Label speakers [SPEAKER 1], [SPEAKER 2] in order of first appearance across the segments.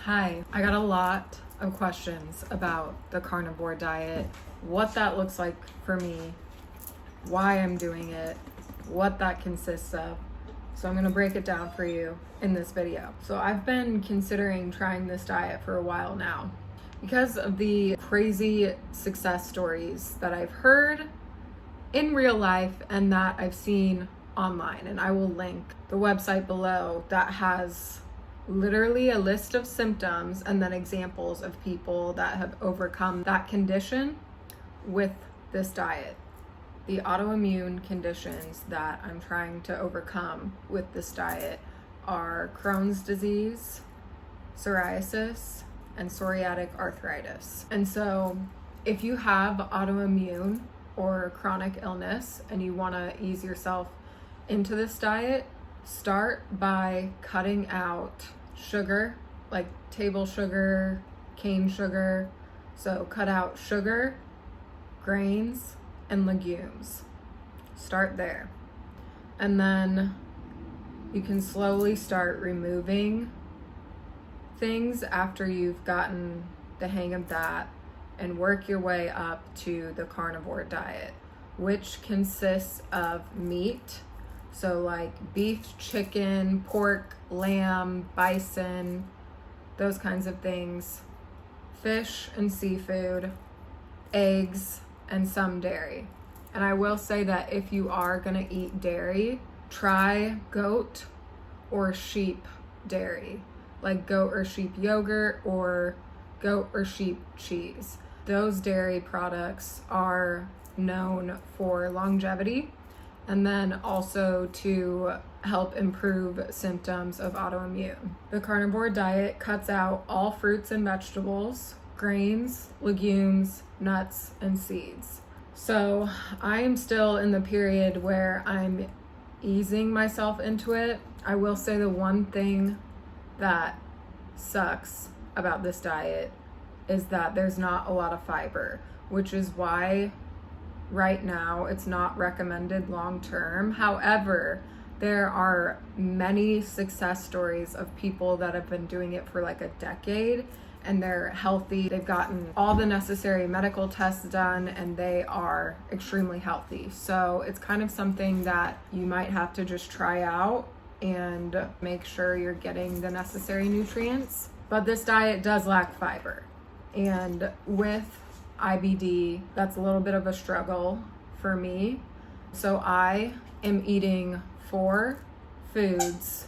[SPEAKER 1] Hi, I got a lot of questions about the carnivore diet, what that looks like for me, why I'm doing it, what that consists of. So I'm gonna break it down for you in this video. So I've been considering trying this diet for a while now because of the crazy success stories that I've heard in real life and that I've seen online. And I will link the website below that has literally a list of symptoms and then examples of people that have overcome that condition with this diet. The autoimmune conditions that I'm trying to overcome with this diet are Crohn's disease, psoriasis, and psoriatic arthritis. And so if you have autoimmune or chronic illness and you want to ease yourself into this diet, start by cutting out sugar, like table sugar, cane sugar. So cut out sugar, grains, and legumes. Start there. And then you can slowly start removing things after you've gotten the hang of that and work your way up to the carnivore diet, which consists of meat. So like beef, chicken, pork, lamb, bison, those kinds of things, fish and seafood, eggs, and some dairy. And I will say that if you are gonna eat dairy, try goat or sheep dairy, like goat or sheep yogurt or goat or sheep cheese. Those dairy products are known for longevity and then also to help improve symptoms of autoimmune. The carnivore diet cuts out all fruits and vegetables, grains, legumes, nuts, and seeds. So I am still in the period where I'm easing myself into it. I will say the one thing that sucks about this diet is that there's not a lot of fiber, which is why right now it's not recommended long term. However, there are many success stories of people that have been doing it for like a decade and they're healthy. They've gotten all the necessary medical tests done and they are extremely healthy. So it's kind of something that you might have to just try out and make sure you're getting the necessary nutrients. But this diet does lack fiber. And with IBD, that's a little bit of a struggle for me. So I am eating 4 foods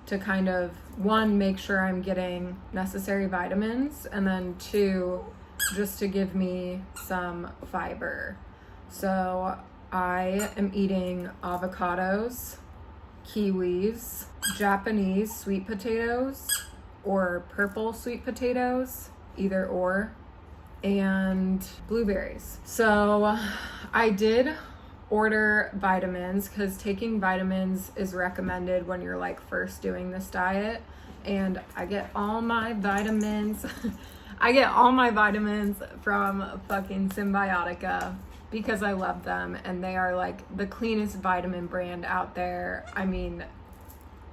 [SPEAKER 1] to kind of, 1, make sure I'm getting necessary vitamins, and then 2, just to give me some fiber. So I am eating avocados, kiwis, Japanese sweet potatoes, or purple sweet potatoes, either or, and blueberries. So I did order vitamins because taking vitamins is recommended when you're like first doing this diet, and I get all my vitamins from fucking Symbiotica because I love them and they are like the cleanest vitamin brand out there. I mean,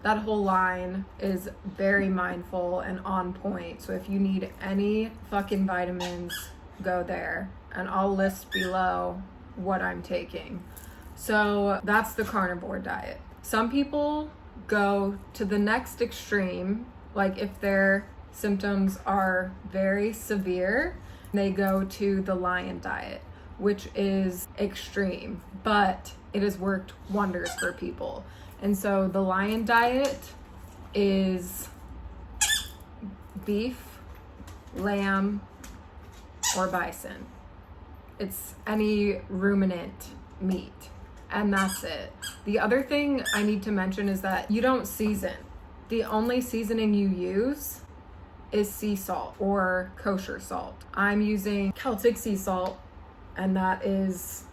[SPEAKER 1] that whole line is very mindful and on point. So if you need any fucking vitamins, go there. And I'll list below what I'm taking. So that's the carnivore diet. Some people go to the next extreme, like if their symptoms are very severe, they go to the lion diet, which is extreme, but it has worked wonders for people. And so the lion diet is beef, lamb, or bison. It's any ruminant meat, and that's it. The other thing I need to mention is that you don't season. The only seasoning you use is sea salt or kosher salt. I'm using Celtic sea salt, and that is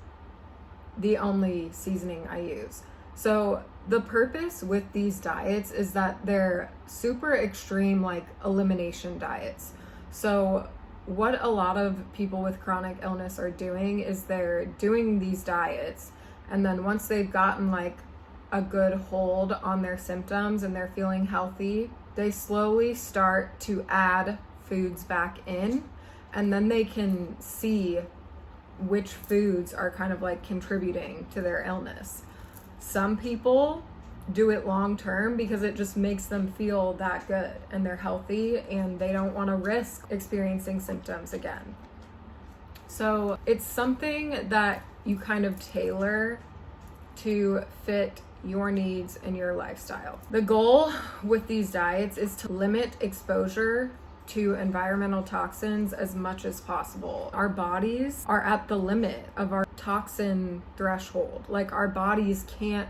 [SPEAKER 1] the only seasoning I use. So the purpose with these diets is that they're super extreme, like elimination diets. So what a lot of people with chronic illness are doing is they're doing these diets, and then once they've gotten like a good hold on their symptoms and they're feeling healthy, they slowly start to add foods back in, and then they can see which foods are kind of like contributing to their illness. Some people do it long term because it just makes them feel that good and they're healthy and they don't want to risk experiencing symptoms again. So it's something that you kind of tailor to fit your needs and your lifestyle. The goal with these diets is to limit exposure to environmental toxins as much as possible. Our bodies are at the limit of our toxin threshold. Like, our bodies can't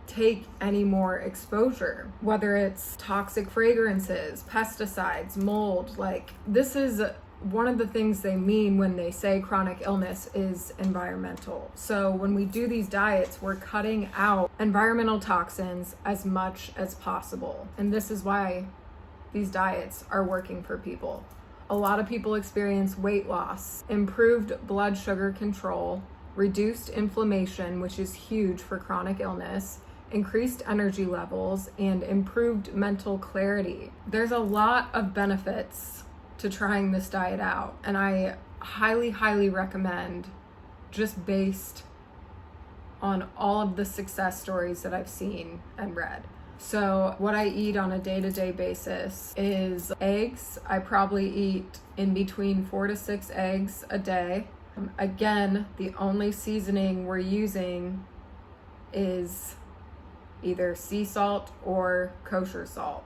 [SPEAKER 1] take any more exposure, whether it's toxic fragrances, pesticides, mold. Like, this is one of the things they mean when they say chronic illness is environmental. So when we do these diets, we're cutting out environmental toxins as much as possible. And this is why these diets are working for people. A lot of people experience weight loss, improved blood sugar control, reduced inflammation, which is huge for chronic illness, increased energy levels, and improved mental clarity. There's a lot of benefits to trying this diet out, and I highly recommend, just based on all of the success stories that I've seen and read. So what I eat on a day-to-day basis is eggs. I probably eat in between 4 to 6 eggs a day. Again, the only seasoning we're using is either sea salt or kosher salt,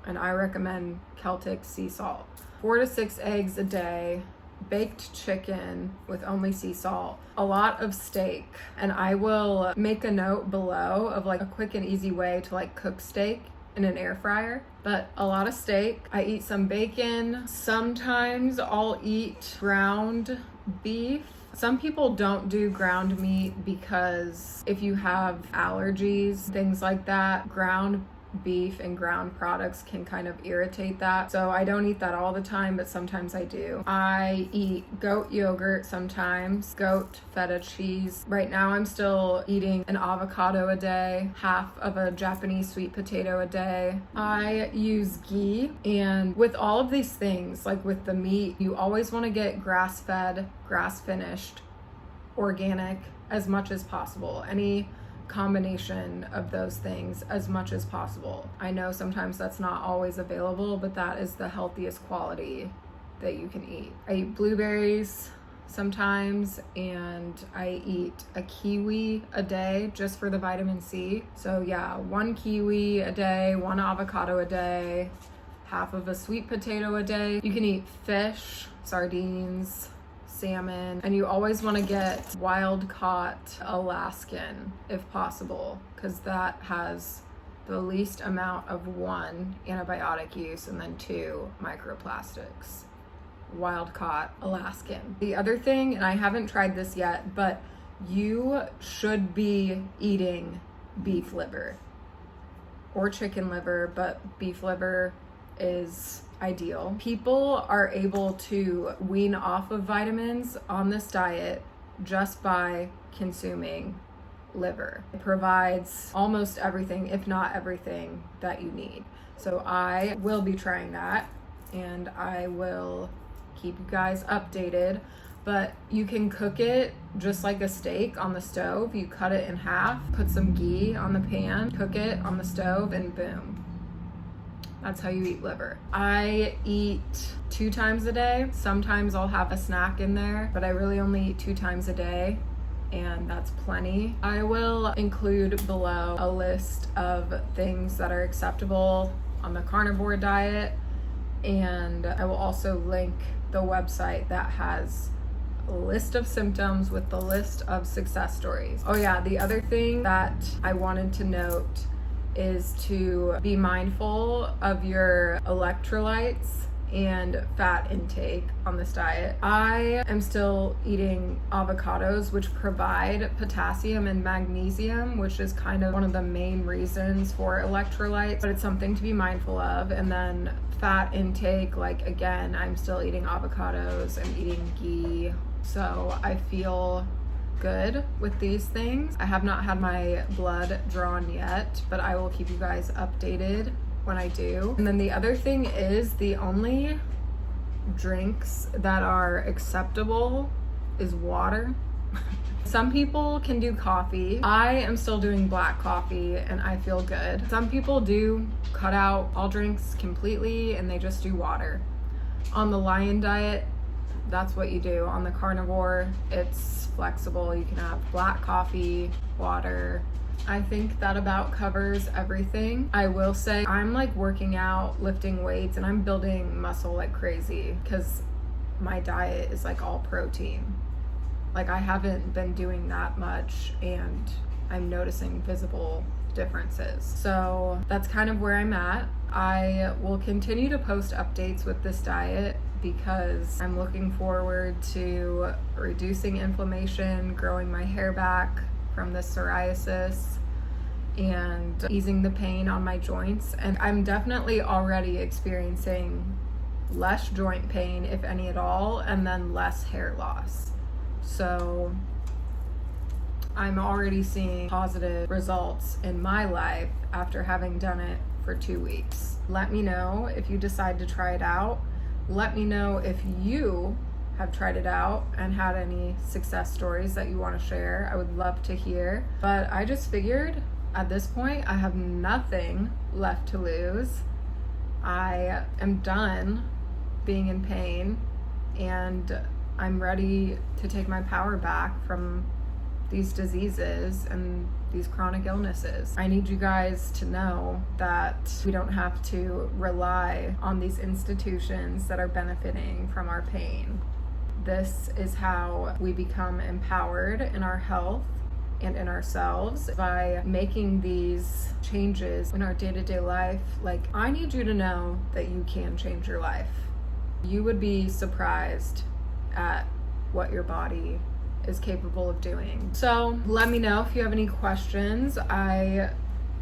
[SPEAKER 1] and I recommend Celtic sea salt. 4 to 6 eggs a day, baked chicken with only sea salt, a lot of steak, and I will make a note below of like a quick and easy way to like cook steak in an air fryer, but a lot of steak. I eat some bacon. Sometimes I'll eat ground beef. Some people don't do ground meat because if you have allergies, things like that, ground beef and ground products can kind of irritate that. So I don't eat that all the time, but sometimes I do. I eat goat yogurt sometimes, goat feta cheese. Right now I'm still eating an avocado a day, half of a Japanese sweet potato a day. I use ghee, and with all of these things, like with the meat, you always want to get grass-fed, grass-finished, organic as much as possible. Any combination of those things as much as possible. I know sometimes that's not always available, but that is the healthiest quality that you can eat. I eat blueberries sometimes, and I eat a kiwi a day just for the vitamin C. So yeah, 1 kiwi a day, 1 avocado a day, half of a sweet potato a day. You can eat fish, sardines, salmon, and you always want to get wild caught Alaskan if possible, because that has the least amount of 1, antibiotic use, and then 2, microplastics. Wild caught Alaskan. The other thing, and I haven't tried this yet, but you should be eating beef liver or chicken liver, but beef liver is ideal. People are able to wean off of vitamins on this diet just by consuming liver. It provides almost everything, if not everything, that you need. So I will be trying that, and I will keep you guys updated. But you can cook it just like a steak on the stove. You cut it in half, put some ghee on the pan, cook it on the stove, and boom. That's how you eat liver. I eat 2 times a day. Sometimes I'll have a snack in there, but I really only eat 2 times a day, and that's plenty. I will include below a list of things that are acceptable on the carnivore diet, and I will also link the website that has a list of symptoms with the list of success stories. Oh yeah, the other thing that I wanted to note is to be mindful of your electrolytes and fat intake on this diet. I am still eating avocados, which provide potassium and magnesium, which is kind of one of the main reasons for electrolytes, but it's something to be mindful of. And then fat intake, like again, I'm still eating avocados, I'm eating ghee, so I feel good with these things. I have not had my blood drawn yet, but I will keep you guys updated when I do. And then the other thing is the only drinks that are acceptable is water. Some people can do coffee. I am still doing black coffee and I feel good. Some people do cut out all drinks completely and they just do water. On the lion diet, that's what you do. On the carnivore, it's flexible. You can have black coffee, water. I think that about covers everything. I will say I'm like working out, lifting weights, and I'm building muscle like crazy because my diet is like all protein. Like I haven't been doing that much and I'm noticing visible differences. So that's kind of where I'm at. I will continue to post updates with this diet because I'm looking forward to reducing inflammation, growing my hair back from the psoriasis, and easing the pain on my joints. And I'm definitely already experiencing less joint pain, if any at all, and then less hair loss. So I'm already seeing positive results in my life after having done it for 2 weeks. Let me know if you decide to try it out. Let me know if you have tried it out and had any success stories that you want to share. I would love to hear. But I just figured at this point I have nothing left to lose. I am done being in pain and I'm ready to take my power back from these diseases and these chronic illnesses. I need you guys to know that we don't have to rely on these institutions that are benefiting from our pain. This is how we become empowered in our health and in ourselves by making these changes in our day-to-day life. Like, I need you to know that you can change your life. You would be surprised at what your body is capable of doing. So let me know if you have any questions. I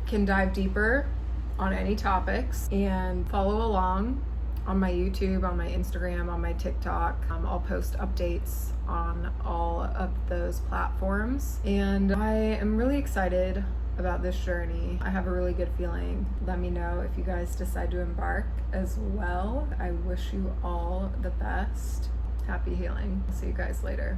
[SPEAKER 1] can dive deeper on any topics, and follow along on my YouTube, on my Instagram, on my TikTok. I'll post updates on all of those platforms, and I am really excited about this journey. I have a really good feeling. Let me know if you guys decide to embark as well. I wish you all the best. Happy healing. See you guys later.